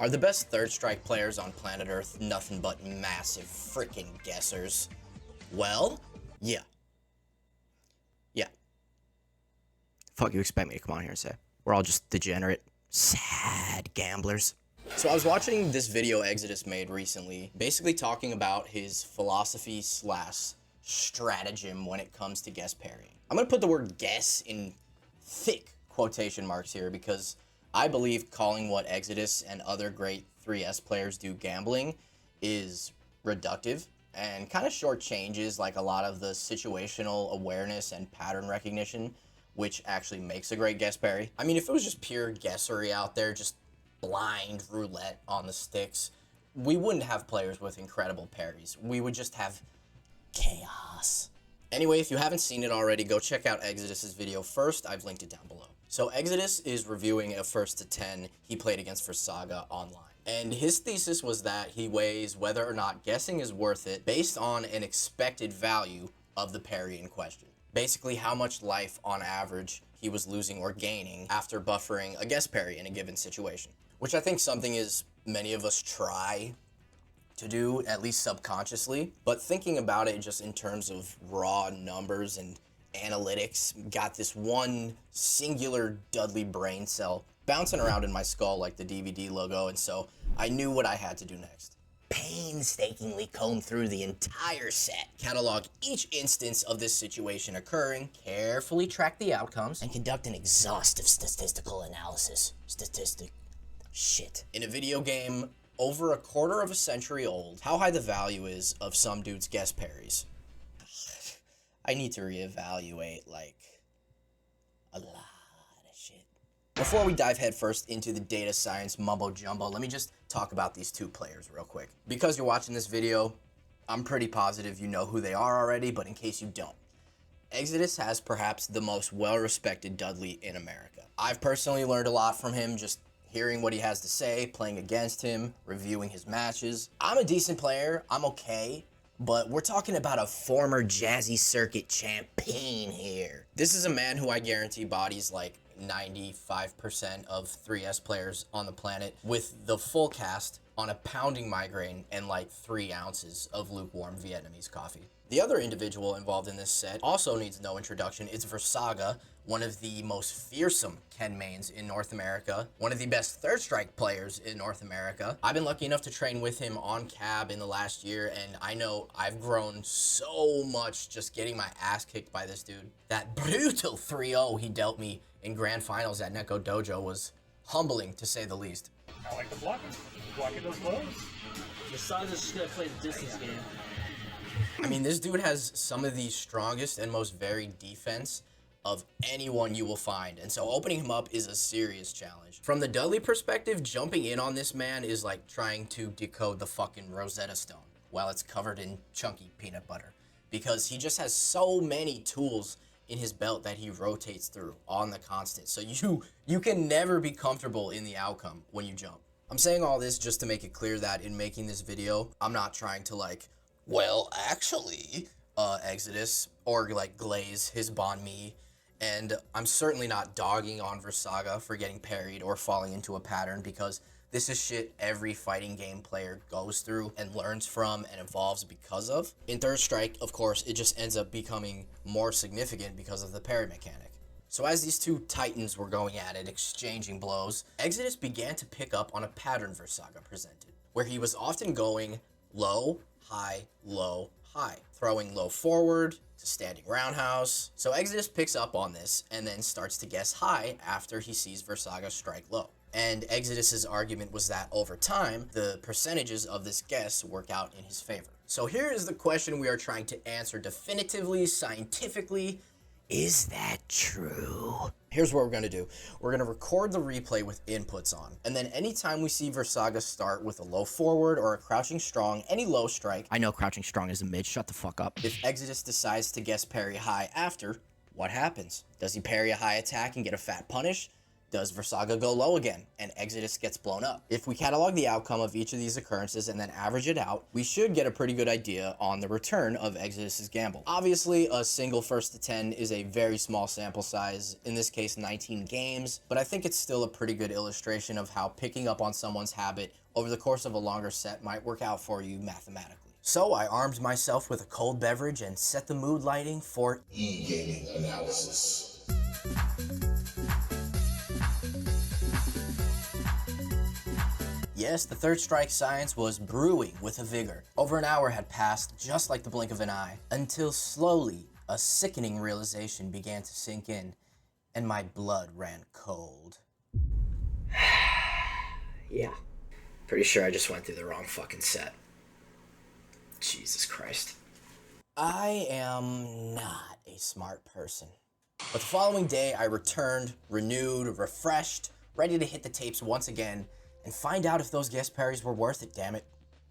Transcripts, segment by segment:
Are the best third strike players on planet Earth nothing but massive freaking guessers? Well, yeah. Yeah. Fuck you expect me to come on here and say? We're all just degenerate, sad gamblers. So I was watching this video Exodus made recently, basically talking about his philosophy slash stratagem when it comes to guess parrying. I'm gonna put the word guess in thick quotation marks here because I believe calling what Exodus and other great 3S players do gambling is reductive and kind of shortchanges like a lot of the situational awareness and pattern recognition, which actually makes a great guess parry. I mean, if it was just pure guessery out there, just blind roulette on the sticks, we wouldn't have players with incredible parries. We would just have chaos. Anyway, if you haven't seen it already, go check out Exodus's video first. I've linked it down below. So Exodus is reviewing a first to 10 he played against Versaga online. And his thesis was that he weighs whether or not guessing is worth it based on an expected value of the parry in question. Basically, how much life on average he was losing or gaining after buffering a guess parry in a given situation. Which I think something is many of us try to do, at least subconsciously. But thinking about it just in terms of raw numbers and analytics, got this one singular Dudley brain cell bouncing around in my skull like the DVD logo, and so I knew what I had to do next. Painstakingly comb through the entire set, catalog each instance of this situation occurring, carefully track the outcomes, and conduct an exhaustive statistical analysis. Shit. In a video game over a quarter of a century old, how high the value is of some dude's guess parries. I need to reevaluate, like, a lot of shit. Before we dive headfirst into the data science mumbo-jumbo, let me just talk about these two players real quick. Because you're watching this video, I'm pretty positive you know who they are already, but in case you don't, Exodus has perhaps the most well-respected Dudley in America. I've personally learned a lot from him, just hearing what he has to say, playing against him, reviewing his matches. I'm a decent player, I'm okay, but we're talking about a former Jazzy Circuit champion here. This is a man who I guarantee bodies like 95% of 3S players on the planet with the full cast on a pounding migraine and like 3 ounces of lukewarm Vietnamese coffee. The other individual involved in this set also needs no introduction. It's Versaga, one of the most fearsome Ken mains in North America, one of the best third strike players in North America. I've been lucky enough to train with him on cab in the last year, and I know I've grown so much just getting my ass kicked by this dude. That brutal 3-0 he dealt me in grand finals at Neko Dojo was humbling, to say the least. I like the blocking. Blocking those blows. Versaga just gonna play the distance game. I mean, this dude has some of the strongest and most varied defense of anyone you will find, and so opening him up is a serious challenge. From the Dudley perspective, jumping in on this man is like trying to decode the fucking Rosetta Stone while it's covered in chunky peanut butter, because he just has so many tools in his belt that he rotates through on the constant, so you can never be comfortable in the outcome when you jump. I'm saying all this just to make it clear that in making this video, I'm not trying to like, well, actually, Exodus, or like glaze his banh mi, and I'm certainly not dogging on Versaga for getting parried or falling into a pattern, because this is shit every fighting game player goes through and learns from and evolves because of. In Third Strike, of course, it just ends up becoming more significant because of the parry mechanic. So as these two titans were going at it, exchanging blows, Exodus began to pick up on a pattern Versaga presented, where he was often going low, high, throwing low forward to standing roundhouse. So Exodus picks up on this and then starts to guess high after he sees Versaga strike low. And Exodus's argument was that over time, the percentages of this guess work out in his favor. So here is the question we are trying to answer definitively, scientifically. Is that true? Here's what we're gonna do. We're gonna record the replay with inputs on, and then anytime we see Versaga start with a low forward or a crouching strong, any low strike. I know crouching strong is a mid, shut the fuck up. If Exodus decides to guess parry high after, what happens? Does he parry a high attack and get a fat punish? does Versaga go low again and Exodus gets blown up? If we catalog the outcome of each of these occurrences and then average it out, we should get a pretty good idea on the return of Exodus's gamble. Obviously, a single first to 10 is a very small sample size, in this case 19 games, but I think it's still a pretty good illustration of how picking up on someone's habit over the course of a longer set might work out for you mathematically. So I armed myself with a cold beverage and set the mood lighting for e-gaming analysis. Yes, the third strike science was brewing with a vigor. Over an hour had passed just like the blink of an eye, until slowly a sickening realization began to sink in, and my blood ran cold. Yeah. Pretty sure I just went through the wrong fucking set. Jesus Christ. I am not a smart person. But the following day, I returned, renewed, refreshed, ready to hit the tapes once again, and find out if those guest parries were worth it, damn it.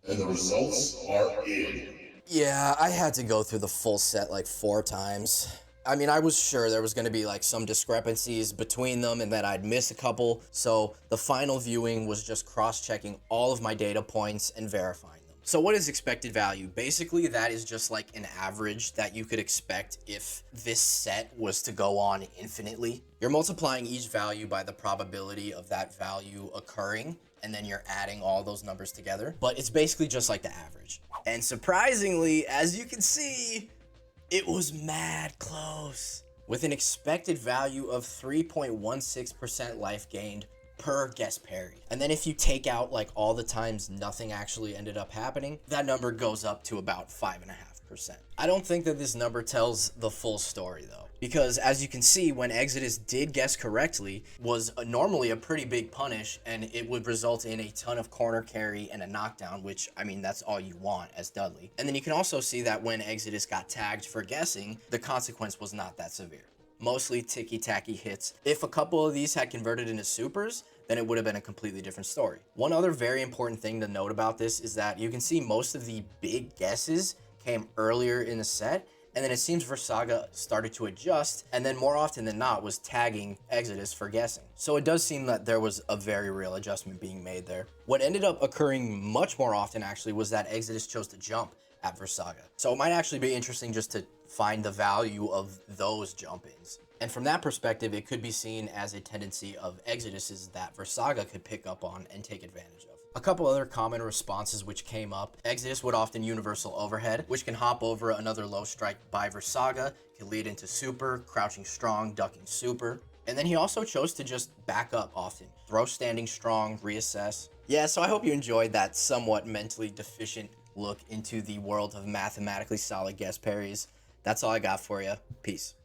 And the results are in. Yeah, I had to go through the full set like 4 times. I mean, I was sure there was going to be like some discrepancies between them and that I'd miss a couple, so the final viewing was just cross-checking all of my data points and verifying them. So what is expected value? Basically, that is just like an average that you could expect if this set was to go on infinitely. You're multiplying each value by the probability of that value occurring, and then you're adding all those numbers together. But it's basically just like the average. And surprisingly, as you can see, it was mad close, with an expected value of 3.16% life gained per guest parry. And then if you take out like all the times nothing actually ended up happening, that number goes up to about 5.5%. I don't think that this number tells the full story though, because as you can see, when Exodus did guess correctly, was normally a pretty big punish, and it would result in a ton of corner carry and a knockdown, which, I mean, that's all you want as Dudley. And then you can also see that when Exodus got tagged for guessing, the consequence was not that severe. Mostly ticky-tacky hits. If a couple of these had converted into supers, then it would have been a completely different story. One other very important thing to note about this is that you can see most of the big guesses came earlier in the set, and then it seems Versaga started to adjust, and then more often than not was tagging Exodus for guessing. So it does seem that there was a very real adjustment being made there. What ended up occurring much more often actually was that Exodus chose to jump at Versaga. So it might actually be interesting just to find the value of those jump-ins. And from that perspective, it could be seen as a tendency of Exodus's that Versaga could pick up on and take advantage of. A couple other common responses which came up: Exodus would often universal overhead, which can hop over another low strike by Versaga, can lead into super, crouching strong, ducking super. And then he also chose to just back up often, throw standing strong, reassess. Yeah, so I hope you enjoyed that somewhat mentally deficient look into the world of mathematically solid guest parries. That's all I got for you. Peace.